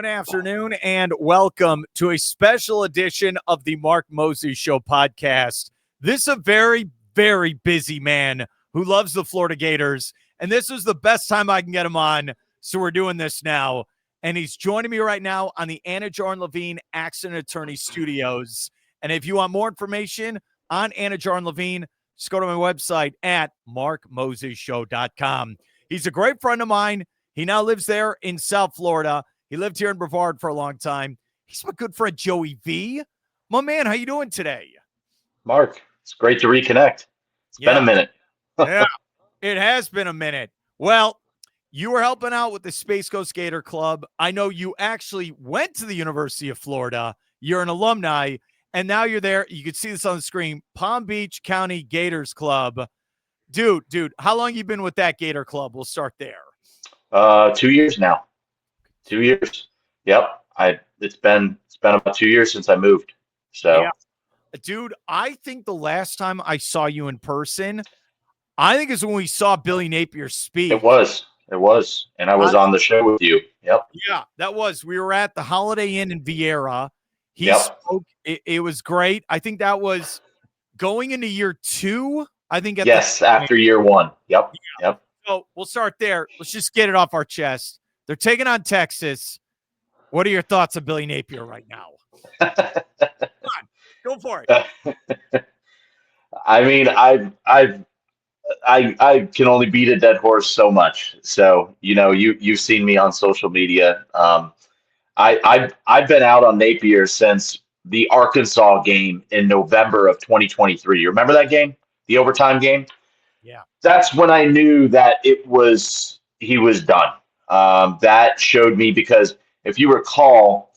Good afternoon and welcome to a special edition of the Mark Mosey Show podcast. This is a very, very busy man who loves the Florida Gators, and this was the best time I can get him on, so we're doing this now. And he's joining me right now on the Anidjar and Levine Accident Attorney Studios. And if you want more information on Anidjar and Levine, just go to my website at markmoseyshow.com. He's a great friend of mine. He now lives there in South Florida. He lived here in Brevard for a long time. He's my good friend, Joey V. My man, how you doing today? Mark, it's great to reconnect. It's been a minute. Yeah, it has been a minute. Well, you were helping out with the Space Coast Gator Club. I know you actually went to the University of Florida. You're an alumni, and now you're there. You can see this on the screen. Palm Beach County Gators Club. Dude, how long you been with that Gator Club? We'll start there. 2 years now. 2 years. Yep. It's been about 2 years since I moved. So, yeah. Dude, I think the last time I saw you in person, I think is when we saw Billy Napier speak. It was. And I was on the show with you. Yep. Yeah, that was. We were at the Holiday Inn in Vieira. He spoke. It was great. I think that was going into year two. I think. After year one. Yep. Yeah. Yep. So we'll start there. Let's just get it off our chest. They're taking on Texas. What are your thoughts of Billy Napier right now? Come on, go for it. I mean, I can only beat a dead horse so much. So, you've seen me on social media. I've been out on Napier since the Arkansas game in November of 2023. You remember that game? The overtime game? Yeah. That's when I knew that he was done. That showed me because if you recall,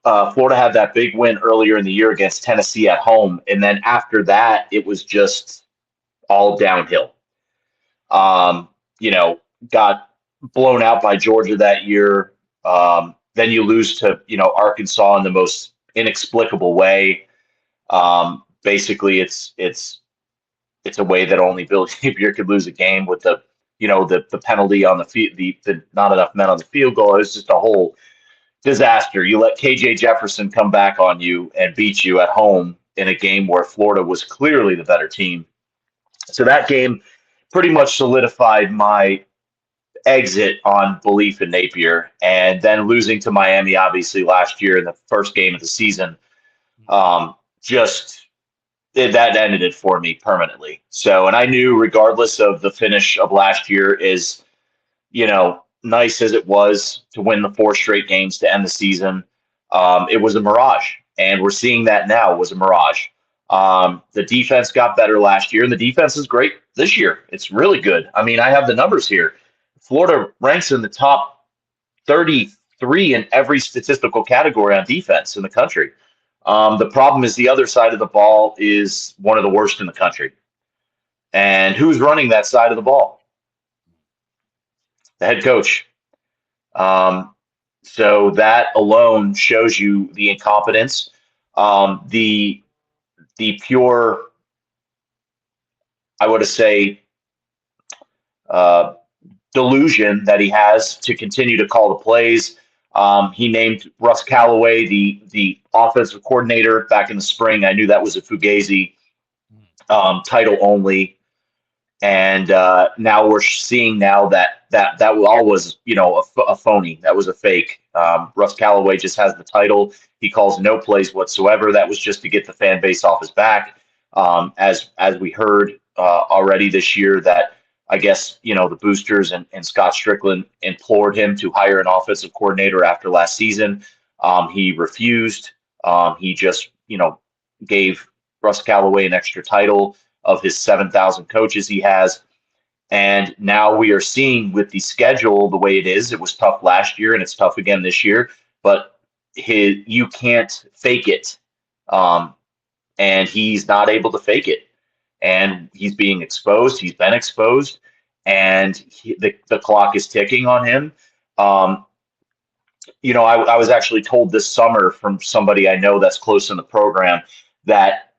Florida had that big win earlier in the year against Tennessee at home. And then after that, it was just all downhill. Got blown out by Georgia that year. Then you lose to, Arkansas in the most inexplicable way. Basically, it's a way that only Billy Napier could lose a game with the penalty on the field, the not enough men on the field goal. It was just a whole disaster. You let KJ Jefferson come back on you and beat you at home in a game where Florida was clearly the better team. So that game pretty much solidified my exit on belief in Napier. And then losing to Miami, obviously, last year in the first game of the season, that ended it for me permanently. So, and I knew regardless of the finish of last year is, nice as it was to win the 4 straight games to end the season, it was a mirage. And we're seeing that now. It was a mirage. The defense got better last year, and the defense is great this year. It's really good. I mean, I have the numbers here. Florida ranks in the top 33 in every statistical category on defense in the country. The problem is the other side of the ball is one of the worst in the country. And who's running that side of the ball? The head coach. So that alone shows you the incompetence, the pure, I would say, delusion that he has to continue to call the plays. He named Russ Callaway the offensive coordinator back in the spring. I knew that was a Fugazi title only. And now we're seeing that all was, a phony. That was a fake. Russ Callaway just has the title. He calls no plays whatsoever. That was just to get the fan base off his back. As we heard already this year that I guess, the boosters and Scott Strickland implored him to hire an offensive coordinator after last season. He refused. He just, gave Russ Callaway an extra title of his 7,000 coaches he has. And now we are seeing with the schedule the way it is. It was tough last year and it's tough again this year, but you can't fake it. And he's not able to fake it. And he's being exposed. He's been exposed, and the clock is ticking on him. I was actually told this summer from somebody I know that's close in the program that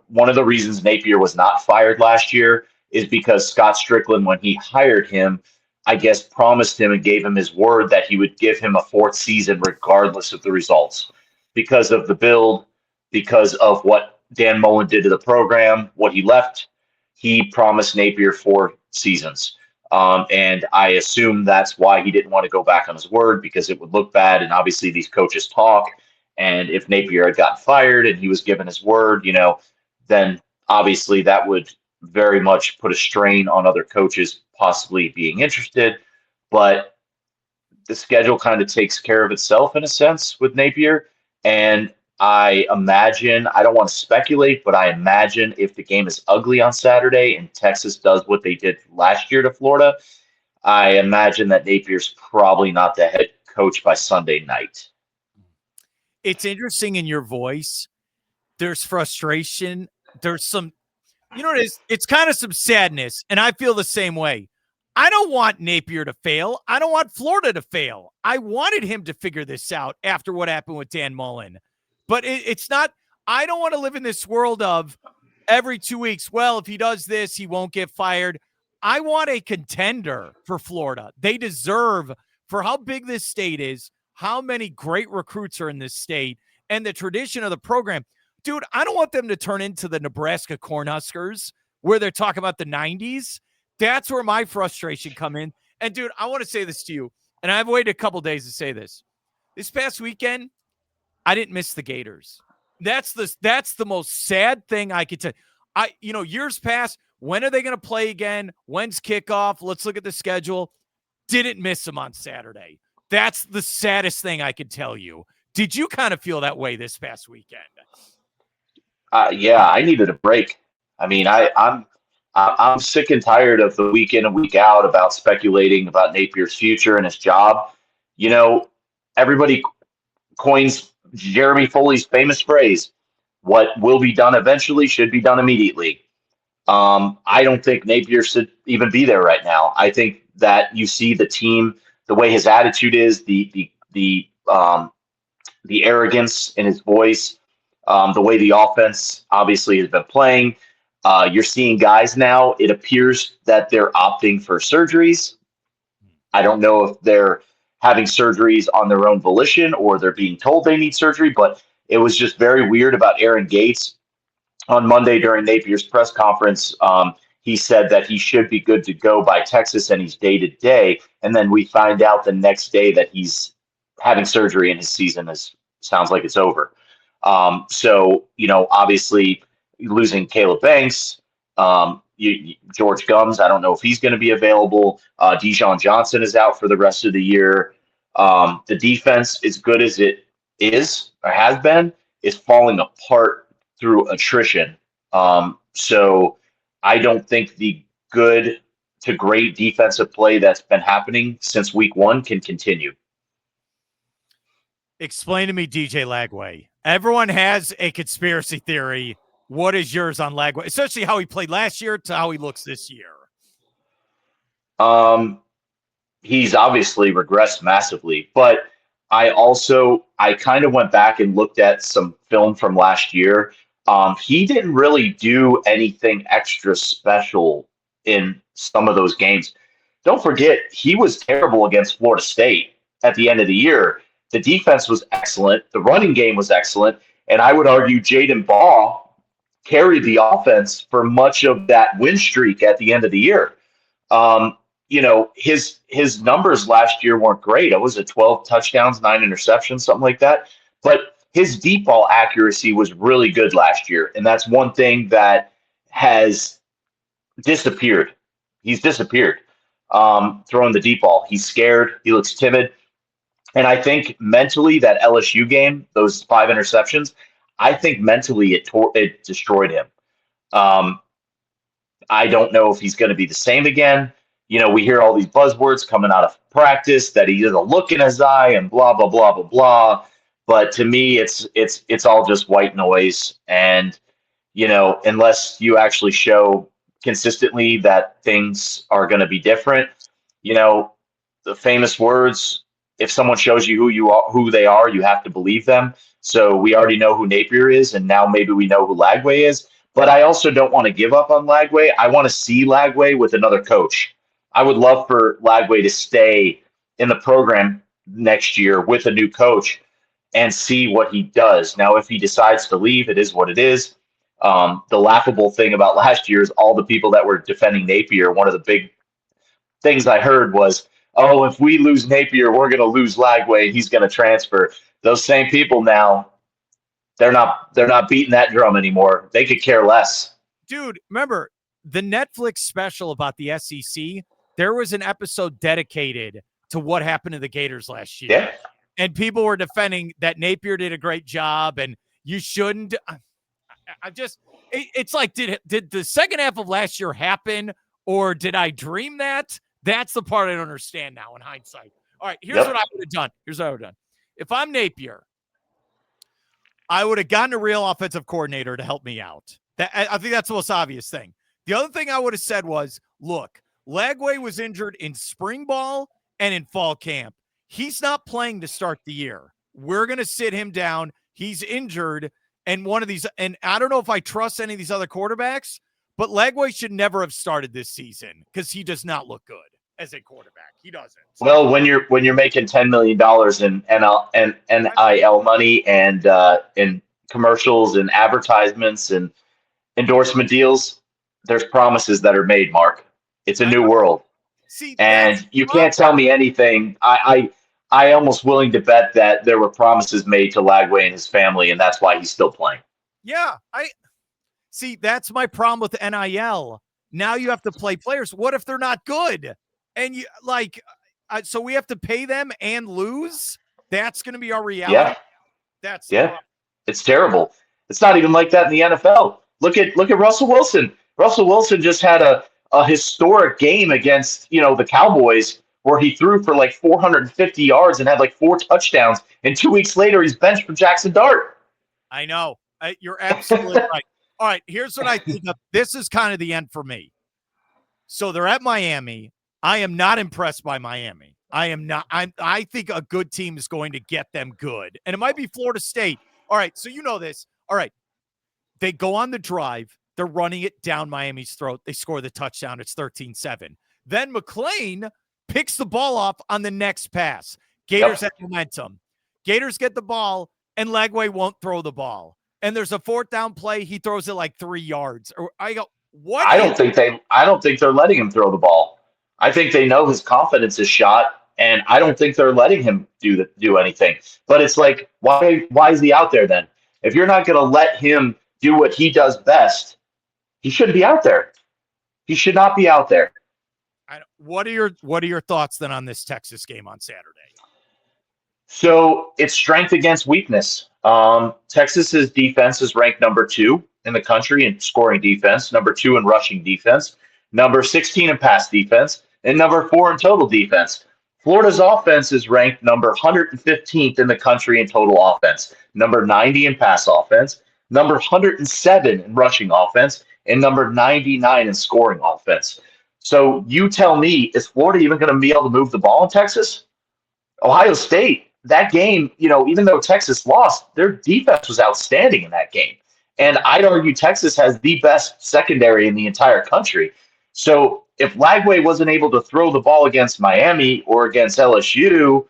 one of the reasons Napier was not fired last year is because Scott Strickland, when he hired him, I guess, promised him and gave him his word that he would give him a fourth season regardless of the results because of the build, because of what Dan Mullen did to the program, what he left. He promised Napier 4 seasons. And I assume that's why he didn't want to go back on his word because it would look bad. And obviously, these coaches talk. And if Napier had gotten fired and he was given his word, then obviously that would very much put a strain on other coaches possibly being interested. But the schedule kind of takes care of itself in a sense with Napier. And I imagine, I don't want to speculate, but I imagine if the game is ugly on Saturday and Texas does what they did last year to Florida, I imagine that Napier's probably not the head coach by Sunday night. It's interesting in your voice. There's frustration. There's some, it is? It's kind of some sadness, and I feel the same way. I don't want Napier to fail. I don't want Florida to fail. I wanted him to figure this out after what happened with Dan Mullen. But it's not – I don't want to live in this world of every 2 weeks, well, if he does this, he won't get fired. I want a contender for Florida. They deserve, for how big this state is, how many great recruits are in this state, and the tradition of the program. Dude, I don't want them to turn into the Nebraska Cornhuskers where they're talking about the 90s. That's where my frustration come in. And, dude, I want to say this to you, and I've waited a couple days to say this. This past weekend, I didn't miss the Gators. That's the most sad thing I could tell. Years past, when are they going to play again? When's kickoff? Let's look at the schedule. Didn't miss them on Saturday. That's the saddest thing I could tell you. Did you kind of feel that way this past weekend? Yeah, I needed a break. I mean, I'm sick and tired of the week in and week out about speculating about Napier's future and his job. Everybody coins Jeremy Foley's famous phrase, what will be done eventually should be done immediately. I don't think Napier should even be there right now. I think that you see the team, the way his attitude is, the arrogance in his voice, the way the offense obviously has been playing. You're seeing guys now, it appears that they're opting for surgeries. I don't know if they're having surgeries on their own volition or they're being told they need surgery, but it was just very weird about Aaron Gates. On Monday during Napier's press conference, he said that he should be good to go by Texas and he's day to day. And then we find out the next day that he's having surgery and his season sounds like it's over. Obviously losing Caleb Banks, George Gums, I don't know if he's going to be available. Dijon Johnson is out for the rest of the year. The defense, as good as it is or has been, is falling apart through attrition. So I don't think the good to great defensive play that's been happening since week one can continue. Explain to me DJ Lagway. Everyone has a conspiracy theory. What is yours on Lagway, especially how he played last year to how he looks this year? He's obviously regressed massively, but I kind of went back and looked at some film from last year. He didn't really do anything extra special in some of those games. Don't forget, he was terrible against Florida State at the end of the year. The defense was excellent. The running game was excellent. And I would argue Jaden Baugh carried the offense for much of that win streak at the end of the year. His numbers last year weren't great. It was 12 touchdowns, 9 interceptions, something like that. But his deep ball accuracy was really good last year. And that's one thing that has disappeared. He's disappeared throwing the deep ball. He's scared. He looks timid. And I think mentally that LSU game, those 5 interceptions, I think mentally it destroyed him. I don't know if he's going to be the same again. We hear all these buzzwords coming out of practice that he doesn't look in his eye and blah, blah, blah, blah, blah. But to me, it's all just white noise. And, unless you actually show consistently that things are going to be different, the famous words, if someone shows you who they are, you have to believe them. So we already know who Napier is, and now maybe we know who Lagway is. But I also don't want to give up on Lagway. I want to see Lagway with another coach. I would love for Lagway to stay in the program next year with a new coach and see what he does. Now, if he decides to leave, it is what it is. The laughable thing about last year is all the people that were defending Napier. One of the big things I heard was, "Oh, if we lose Napier, we're going to lose Lagway, and he's going to transfer." Those same people now, they're not beating that drum anymore. They could care less. Dude, remember the Netflix special about the SEC? There was an episode dedicated to what happened to the Gators last year. Yeah. And people were defending that Napier did a great job and you shouldn't. It's like, did the second half of last year happen or did I dream that? That's the part I don't understand now in hindsight. All right, here's what I would have done. If I'm Napier, I would have gotten a real offensive coordinator to help me out. I think that's the most obvious thing. The other thing I would have said was, look, Lagway was injured in spring ball and in fall camp. He's not playing to start the year. We're going to sit him down. He's injured. And one of these, and I don't know if I trust any of these other quarterbacks, but Lagway should never have started this season because he does not look good as a quarterback. He doesn't. Well, when you're making $10 million in NIL money and in commercials and advertisements and endorsement deals, there's promises that are made, Mark. It's a new world. See, and you can't tell me anything. I almost willing to bet that there were promises made to Lagway and his family, and that's why he's still playing. Yeah, see, that's my problem with NIL. Now you have to play players. What if they're not good? And you so we have to pay them and lose? That's going to be our reality. Yeah. It's terrible. It's not even like that in the NFL. Look at Russell Wilson. Russell Wilson just had a historic game against, the Cowboys where he threw for like 450 yards and had like 4 touchdowns. And 2 weeks later, he's benched for Jackson Dart. I know. You're absolutely right. All right, here's what I think of. This is kind of the end for me. So they're at Miami. I am not impressed by Miami. I am not. I think a good team is going to get them good. And it might be Florida State. All right, so you know this. All right. They go on the drive. They're running it down Miami's throat. They score the touchdown. It's 13-7. Then McClain picks the ball off on the next pass. Gators have momentum. Gators get the ball, and Lagway won't throw the ball. And there's a 4th down play. He throws it like 3 yards. Or I go, what? I don't think they're letting him throw the ball. I think they know his confidence is shot, and I don't think they're letting him do anything. But it's like, why is he out there then? If you're not going to let him do what he does best, he shouldn't be out there. He should not be out there. What are your thoughts then on this Texas game on Saturday? So it's strength against weakness. Texas's defense is ranked number 2 in the country in scoring defense, number 2 in rushing defense, number 16 in pass defense, and number 4 in total defense. Florida's offense is ranked number 115th in the country in total offense, number 90 in pass offense, number 107 in rushing offense, and number 99 in scoring offense. So you tell me, is Florida even going to be able to move the ball in Texas? Ohio State, that game, even though Texas lost, their defense was outstanding in that game. And I'd argue Texas has the best secondary in the entire country. So if Lagway wasn't able to throw the ball against Miami or against LSU,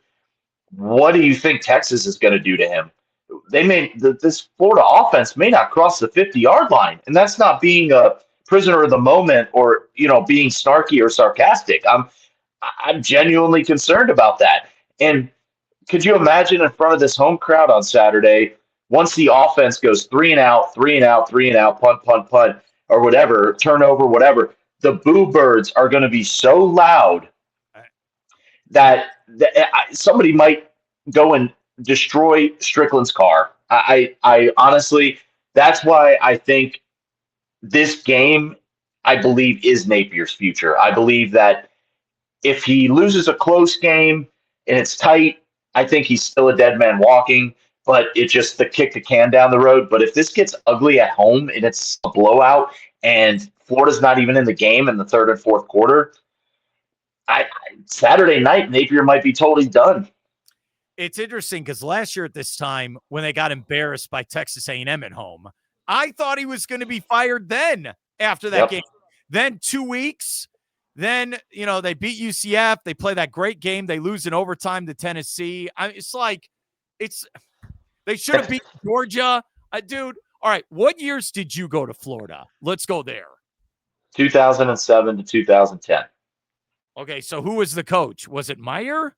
what do you think Texas is going to do to him? This Florida offense may not cross the 50-yard line, and that's not being a prisoner of the moment or being snarky or sarcastic. I'm genuinely concerned about that. And could you imagine in front of this home crowd on Saturday, once the offense goes 3 and out, punt, or whatever, turnover, whatever, the boo birds are going to be so loud that somebody might go and destroy Strickland's car. I honestly, that's why I think this game, I believe, is Napier's future. I believe that if he loses a close game and it's tight, I think he's still a dead man walking, but it's just the kick the can down the road. But if this gets ugly at home and it's a blowout and Florida's not even in the game in the 3rd and 4th quarter, Saturday night, Napier might be totally done. It's interesting because last year at this time, when they got embarrassed by Texas A&M at home, I thought he was going to be fired then after that game. Then 2 weeks, Then, they beat UCF. They play that great game. They lose in overtime to Tennessee. They should have beat Georgia. Dude, all right, what years did you go to Florida? Let's go there. 2007 to 2010. Okay, so who was the coach? Was it Meyer?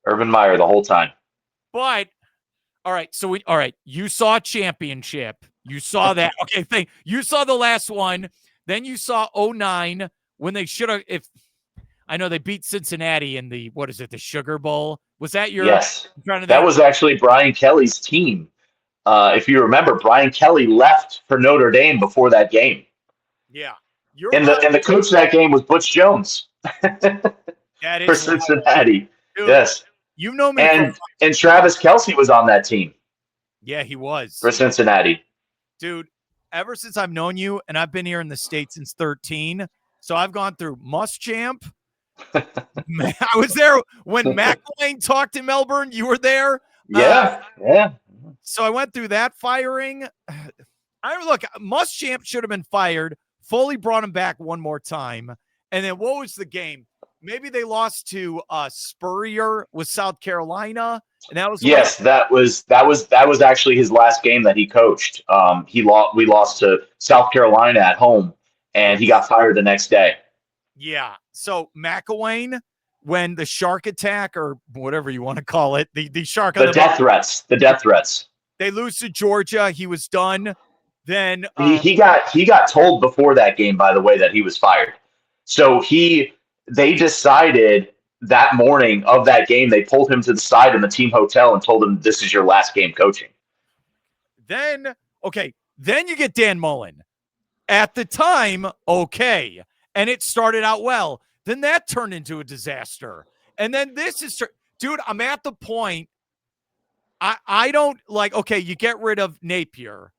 Urban Meyer the whole time. But, all right, you saw championship. You saw that. Okay, you saw the last one. Then you saw 2009 when they should have, I know they beat Cincinnati in the Sugar Bowl. Was that your? Yes, that was actually Brian Kelly's team. If you remember, Brian Kelly left for Notre Dame before that game. Yeah, and the coach of that game was Butch Jones. That is for Cincinnati. Dude, yes, you know me. And Travis Kelce was on that team. Yeah, he was for Cincinnati. Dude, ever since I've known you, and I've been here in the States since 13, so I've gone through Muschamp. I was there when McElwain talked in Melbourne. You were there. Yeah. So I went through that firing. Look, Muschamp should have been fired. Foley brought him back one more time. And then what was the game? Maybe they lost to Spurrier with South Carolina. And that was that was actually his last game that he coached. We lost to South Carolina at home, and he got fired the next day. Yeah. So McElwain, when the shark attack or whatever you want to call it, the shark, the death threats. They lose to Georgia. He was done. Then he got told before that game, by the way, that he was fired. So they decided that morning of that game, they pulled him to the side in the team hotel and told him, this is your last game coaching. Then you get Dan Mullen. At the time, okay. And it started out well. Then that turned into a disaster. And then dude, I'm at the point, I don't you get rid of Napier.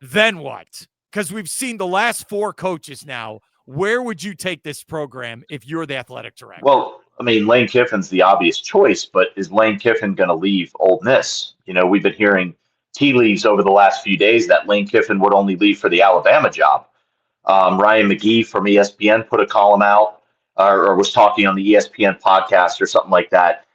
Then what? Because we've seen the last 4 coaches now. Where would you take this program if you're the athletic director? Well, I mean, Lane Kiffin's the obvious choice, but is Lane Kiffin going to leave Ole Miss? We've been hearing tea leaves over the last few days that Lane Kiffin would only leave for the Alabama job. Ryan McGee from ESPN put a column out or was talking on the ESPN podcast or something like that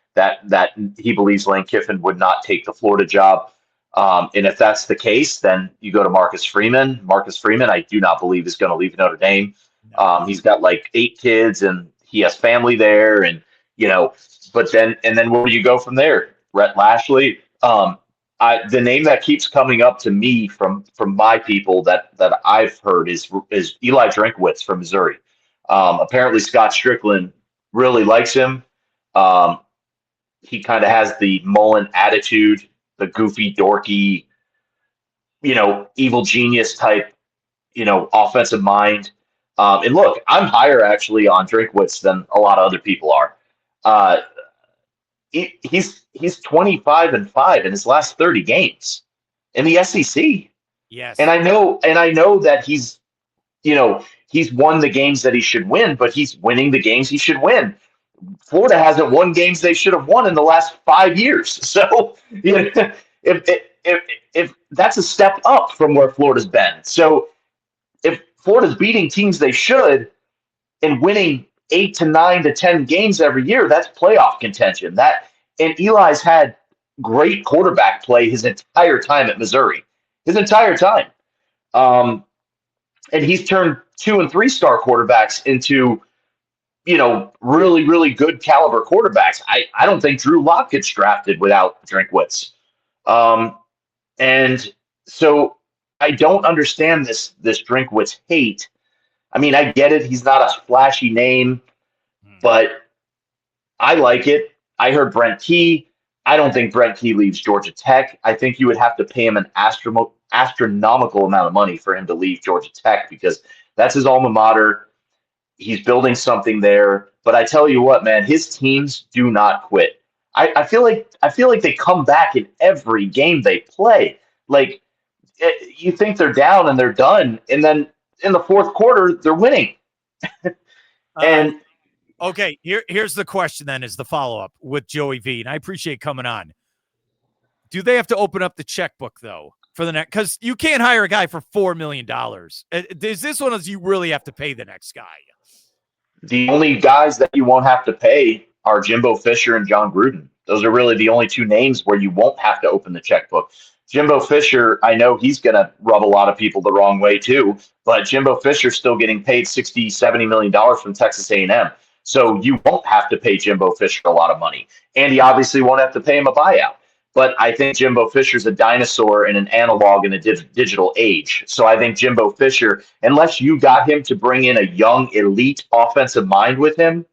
he believes Lane Kiffin would not take the Florida job. And if that's the case, then you go to Marcus Freeman. Marcus Freeman, I do not believe is going to leave Notre Dame. He's got 8 kids and he has family there, and but then where do you go from there? Rhett Lashley. The name that keeps coming up to me from my people that I've heard is Eli Drinkwitz from Missouri. Apparently Scott Strickland really likes him. He kind of has the Mullen attitude, the goofy, dorky, evil genius type, offensive mind. And look, I'm higher actually on Drinkwitz than a lot of other people are. He's 25-5 in his last 30 games in the SEC. Yes. And I know that he's won the games that he should win, but he's winning the games he should win. Florida hasn't won games they should have won in the last 5 years. So if that's a step up from where Florida's been. So if Florida's beating teams they should and winning 8 to 9 to 10 games every year, that's playoff contention. And Eli's had great quarterback play his entire time at Missouri, his entire time. And he's turned 2- and 3-star quarterbacks into, really, really good caliber quarterbacks. I don't think Drew Lock gets drafted without Drinkwitz. And so I don't understand this Drinkwitz hate. I mean, I get it. He's not a flashy name, but I like it. I heard Brent Key. I don't think Brent Key leaves Georgia Tech. I think you would have to pay him an astronomical amount of money for him to leave Georgia Tech because that's his alma mater. He's building something there. But I tell you what, man, his teams do not quit. I feel like they come back in every game they play. You think they're down and they're done, and then in the fourth quarter they're winning. And okay, here's the question then is the follow-up with Joey V. And I appreciate coming on. Do they have to open up the checkbook though for the next? Because you can't hire a guy for $4 million. Is this one as you really have to pay the next guy? The only guys that you won't have to pay are Jimbo Fisher and John Gruden. Those are really the only two names where you won't have to open the checkbook. Jimbo Fisher, I know he's going to rub a lot of people the wrong way too, but Jimbo Fisher's still getting paid $60, $70 million from Texas A&M. So you won't have to pay Jimbo Fisher a lot of money. And he obviously won't have to pay him a buyout. But I think Jimbo Fisher's a dinosaur and an analog in a digital age. So I think Jimbo Fisher, unless you got him to bring in a young elite offensive mind with him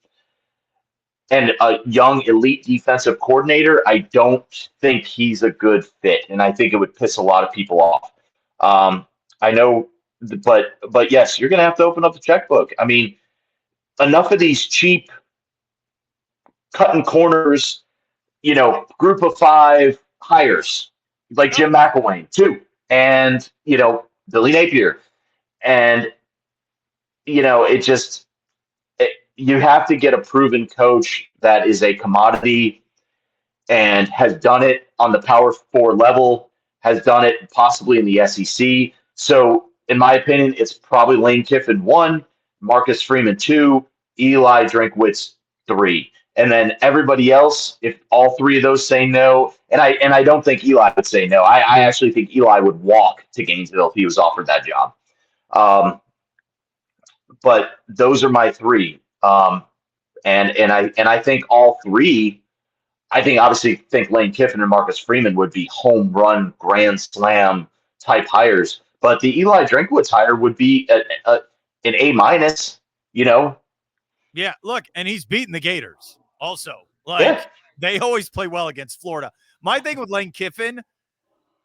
and a young elite defensive coordinator, I don't think he's a good fit. And I think it would piss a lot of people off. I know, but yes, you're going to have to open up the checkbook. I mean, enough of these cheap cutting corners, group of 5 hires like Jim McElwain too, and Billy Napier, and you have to get a proven coach that is a commodity and has done it on the Power 4 level, has done it possibly in the SEC. So in my opinion, it's probably Lane Kiffin 1, Marcus Freeman 2, Eli Drinkwitz 3. And then everybody else, if all 3 of those say no, and I don't think Eli would say no. I actually think Eli would walk to Gainesville if he was offered that job. But those are my 3. And I think all 3. I think Lane Kiffin and Marcus Freeman would be home run, grand slam type hires. But the Eli Drinkwitz hire would be an A-. Yeah, look, and he's beaten the Gators also. They always play well against Florida. My thing with Lane Kiffin,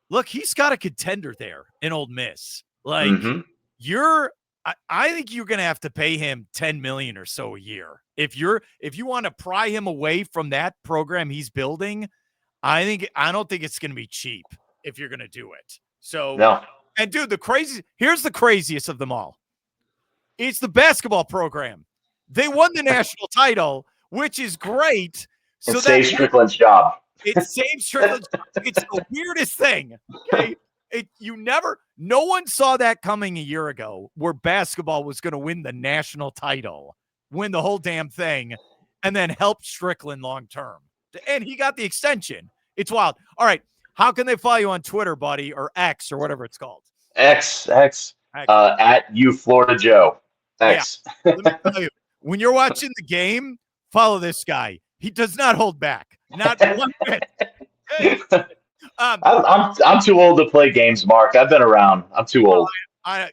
look, he's got a contender there in Ole Miss. I think you're going to have to pay him $10 million or so a year. If you want to pry him away from that program he's building, I don't think it's going to be cheap if you're going to do it. So, no. And dude, here's the craziest of them all. It's the basketball program. They won the national title, which is great. So it saves Strickland's job. It saves Strickland's job. It's the weirdest thing. Okay. No one saw that coming a year ago where basketball was going to win the national title, win the whole damn thing, and then help Strickland long term. And he got the extension. It's wild. All right. How can they follow you on Twitter, buddy, or X or whatever it's called? X. At you, Florida Joe. X. Yeah. Let me tell you, when you're watching the game, follow this guy. He does not hold back. Not one bit. Hey. I'm too old to play games, Mark. I've been around. I'm too old.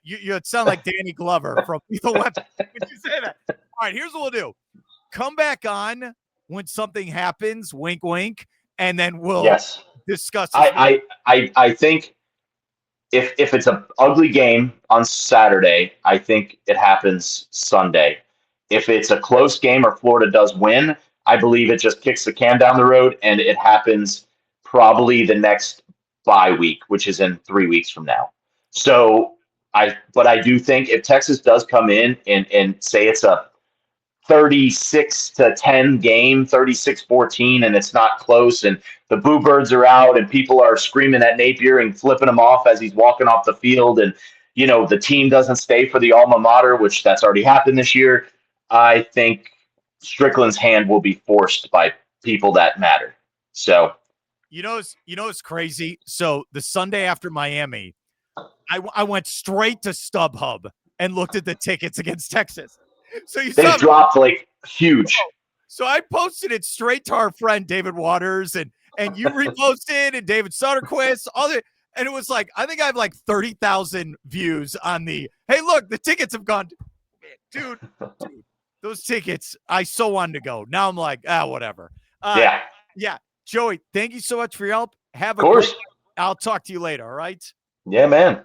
You sound like Danny Glover from the web. When you say that. All right, here's what we'll do. Come back on when something happens, wink, wink, and then we'll discuss it. I think if it's an ugly game on Saturday, I think it happens Sunday. If it's a close game or Florida does win, I believe it just kicks the can down the road and it happens probably the next bye week, which is in 3 weeks from now. So I do think if Texas does come in and say it's a 36-10 game, 36-14, and it's not close, and the Boo Birds are out, and people are screaming at Napier and flipping him off as he's walking off the field, and the team doesn't stay for the alma mater, which that's already happened this year. I think Strickland's hand will be forced by people that matter. So, it's crazy. So the Sunday after Miami, I went straight to StubHub and looked at the tickets against Texas. So they dropped like huge. So I posted it straight to our friend David Waters, and you reposted, and David Sutterquist, and it was like, I think I have like 30,000 views on hey, look, the tickets have gone. Dude, those tickets, I so wanted to go. Now I'm like, whatever. Yeah. Joey, thank you so much for your help. Have a great night. I'll talk to you later. All right. Yeah, man.